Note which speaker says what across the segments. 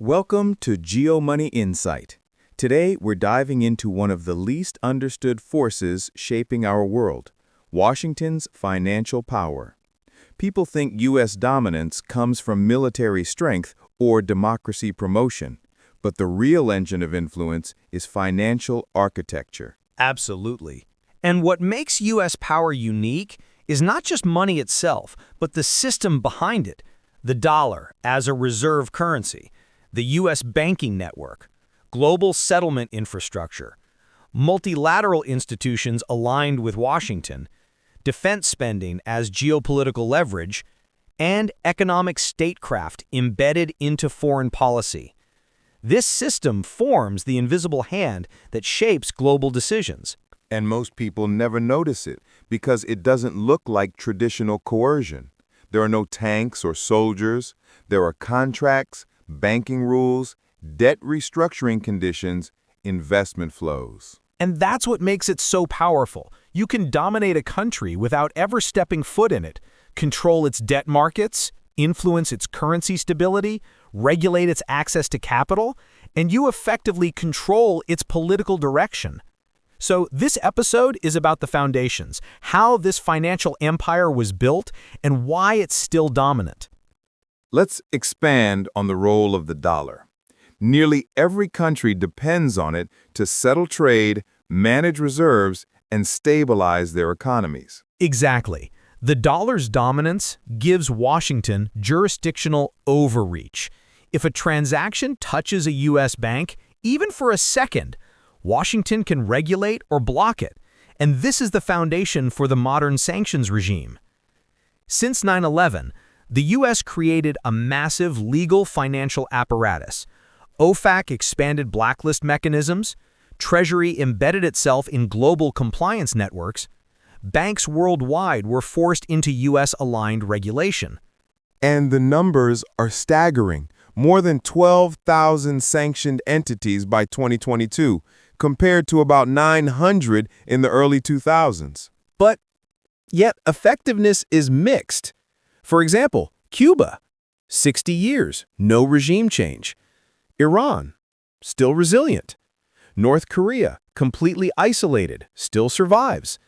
Speaker 1: Welcome to GeoMoney Insight. Today, we're diving into one of the least understood forces shaping our world, Washington's financial power. People think U.S. dominance comes from military strength or democracy promotion, but the real engine of influence is financial architecture.
Speaker 2: Absolutely. And what makes U.S. power unique is not just money itself, but the system behind it. The dollar as a reserve currency, the U.S. banking network, global settlement infrastructure, multilateral institutions aligned with Washington, defense spending as geopolitical leverage, and economic statecraft embedded into foreign policy. This system forms the invisible hand that shapes global decisions.
Speaker 3: And most people never notice it because it doesn't look like traditional coercion. There are no tanks or soldiers. There are contracts, banking rules, debt restructuring conditions, investment flows.
Speaker 2: And that's what makes it so powerful. You can dominate a country without ever stepping foot in it, control its debt markets, influence its currency stability, regulate its access to capital, and you effectively control its political direction. So this episode is about the foundations, how this financial empire was built, and why it's still dominant.
Speaker 3: Let's expand on the role of the dollar. Nearly every country depends on it to settle trade, manage reserves, and stabilize their economies.
Speaker 2: Exactly. The dollar's dominance gives Washington jurisdictional overreach. If a transaction touches a U.S. bank, even for a second, Washington can regulate or block it, and this is the foundation for the modern sanctions regime. Since 9/11, the U.S. created a massive legal financial apparatus. OFAC expanded blacklist mechanisms, Treasury embedded itself in global compliance networks, banks worldwide were forced into U.S.-aligned regulation.
Speaker 3: And the numbers are staggering. More than 12,000 sanctioned entities by 2022, compared to about 900 in the early 2000s.
Speaker 1: But yet effectiveness is mixed. For example, Cuba, 60 years, no regime change. Iran, still resilient. North Korea, completely isolated, still survives.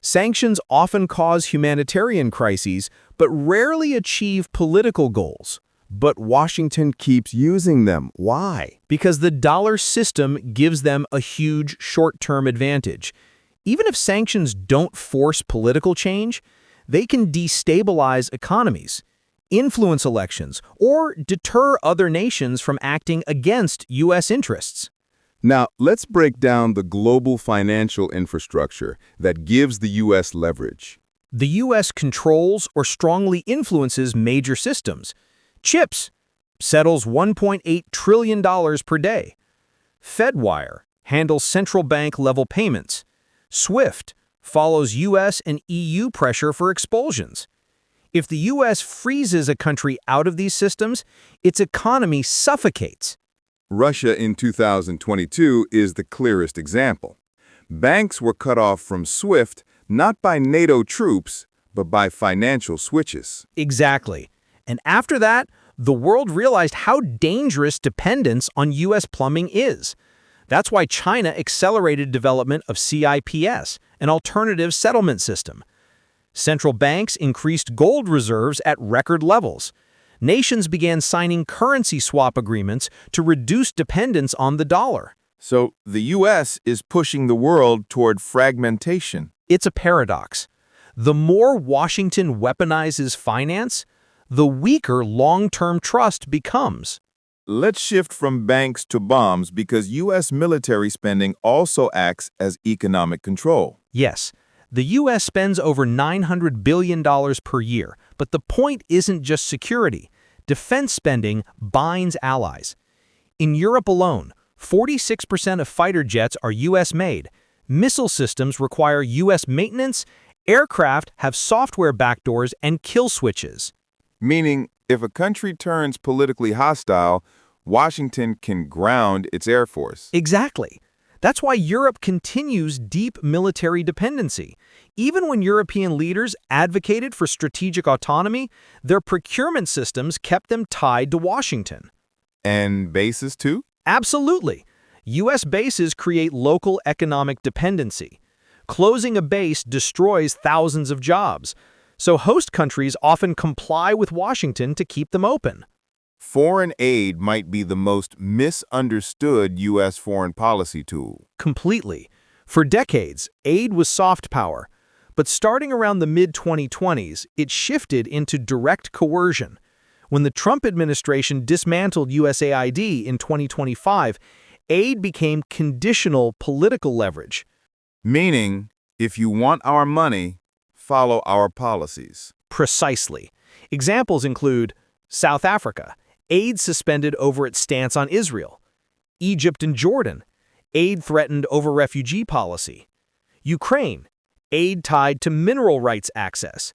Speaker 1: Sanctions often cause humanitarian crises, but rarely achieve political goals.
Speaker 3: But Washington keeps using them. Why?
Speaker 1: Because the dollar system gives them a huge short-term advantage. Even if sanctions don't force political change, they can destabilize economies, influence elections, or deter other nations from acting against U.S. interests.
Speaker 3: Now, let's break down the global financial infrastructure that gives the U.S. leverage.
Speaker 1: The U.S. controls or strongly influences major systems. CHIPS settles $1.8 trillion per day. Fedwire handles central bank level payments. SWIFT follows U.S. and EU pressure for expulsions. If the U.S. freezes a country out of these systems, its economy suffocates.
Speaker 3: Russia in 2022 is the clearest example. Banks were cut off from SWIFT not by NATO troops, but by financial switches.
Speaker 1: Exactly. And after that, the world realized how dangerous dependence on U.S. plumbing is. That's why China accelerated development of CIPS, an alternative settlement system. Central banks increased gold reserves at record levels. Nations began signing currency swap agreements to reduce dependence on the dollar.
Speaker 3: So the U.S. is pushing the world toward fragmentation.
Speaker 1: It's a paradox. The more Washington weaponizes finance, the weaker long-term trust becomes.
Speaker 3: Let's shift from banks to bombs because U.S. military spending also acts as economic control.
Speaker 1: Yes, the U.S. spends over $900 billion per year, but the point isn't just security. Defense spending binds allies. In Europe alone, 46% of fighter jets are U.S.-made. Missile systems require U.S. maintenance. Aircraft have software backdoors and kill switches.
Speaker 3: Meaning, if a country turns politically hostile, Washington can ground its air force.
Speaker 1: Exactly. That's why Europe continues deep military dependency. Even when European leaders advocated for strategic autonomy, their procurement systems kept them tied to Washington.
Speaker 3: And bases too?
Speaker 1: Absolutely. U.S. bases create local economic dependency. Closing a base destroys thousands of jobs, so host countries often comply with Washington to keep them open.
Speaker 3: Foreign aid might be the most misunderstood U.S. foreign policy tool.
Speaker 1: Completely. For decades, aid was soft power, but starting around the mid-2020s, it shifted into direct coercion. When the Trump administration dismantled USAID in 2025, aid became conditional political leverage.
Speaker 3: Meaning, if you want our money, follow our policies.
Speaker 1: Precisely. Examples include South Africa, aid suspended over its stance on Israel. Egypt and Jordan, aid threatened over refugee policy. Ukraine, aid tied to mineral rights access.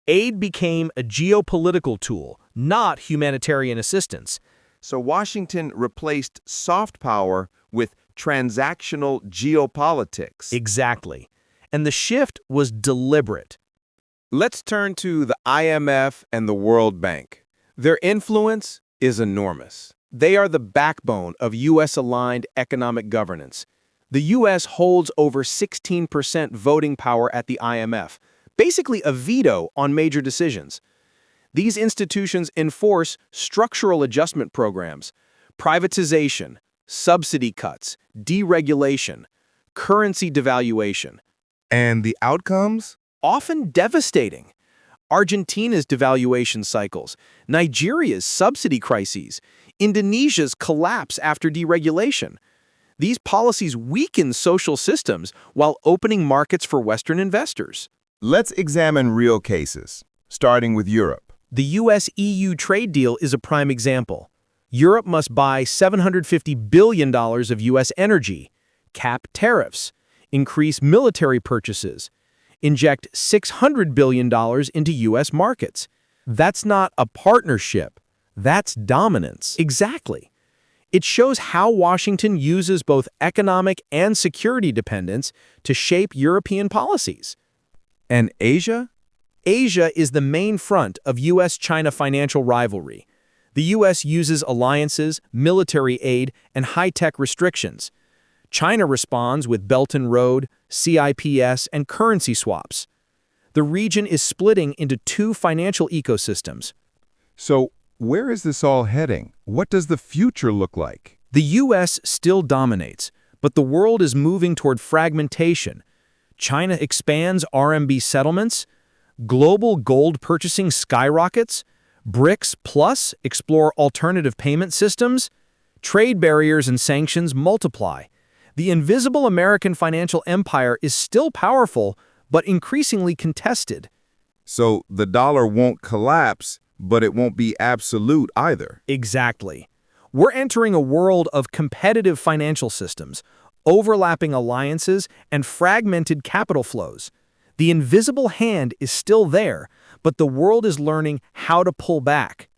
Speaker 1: Aid became a geopolitical tool, not humanitarian assistance.
Speaker 3: So Washington replaced soft power with transactional geopolitics.
Speaker 1: Exactly. And the shift was deliberate.
Speaker 4: Let's turn to the IMF and the World Bank. Their influence is enormous. They are the backbone of U.S.-aligned economic governance. The U.S. holds over 16% voting power at the IMF, basically a veto on major decisions. These institutions enforce structural adjustment programs, privatization, subsidy cuts, deregulation, currency devaluation.
Speaker 3: And the outcomes?
Speaker 1: Often devastating. Argentina's devaluation cycles, Nigeria's subsidy crises, Indonesia's collapse after deregulation. These policies weaken social systems while opening markets for Western investors.
Speaker 3: Let's examine real cases, starting with Europe.
Speaker 1: The US-EU trade deal is a prime example. Europe must buy $750 billion of US energy, cap tariffs, increase military purchases, inject $600 billion into U.S. markets. That's not a partnership. That's dominance. Exactly. It shows how Washington uses both economic and security dependence to shape European policies.
Speaker 3: And Asia?
Speaker 1: Asia is the main front of U.S.-China financial rivalry. The U.S. uses alliances, military aid, and high-tech restrictions. China responds with Belt and Road, CIPS, and currency swaps. The region is splitting into two financial ecosystems.
Speaker 3: So, where is this all heading? What does the future look like?
Speaker 1: The U.S. still dominates, but the world is moving toward fragmentation. China expands RMB settlements, global gold purchasing skyrockets, BRICS Plus explore alternative payment systems, trade barriers and sanctions multiply. The invisible American financial empire is still powerful, but increasingly contested.
Speaker 3: So the dollar won't collapse, but it won't be absolute either.
Speaker 1: Exactly. We're entering a world of competitive financial systems, overlapping alliances, and fragmented capital flows. The invisible hand is still there, but the world is learning how to pull back.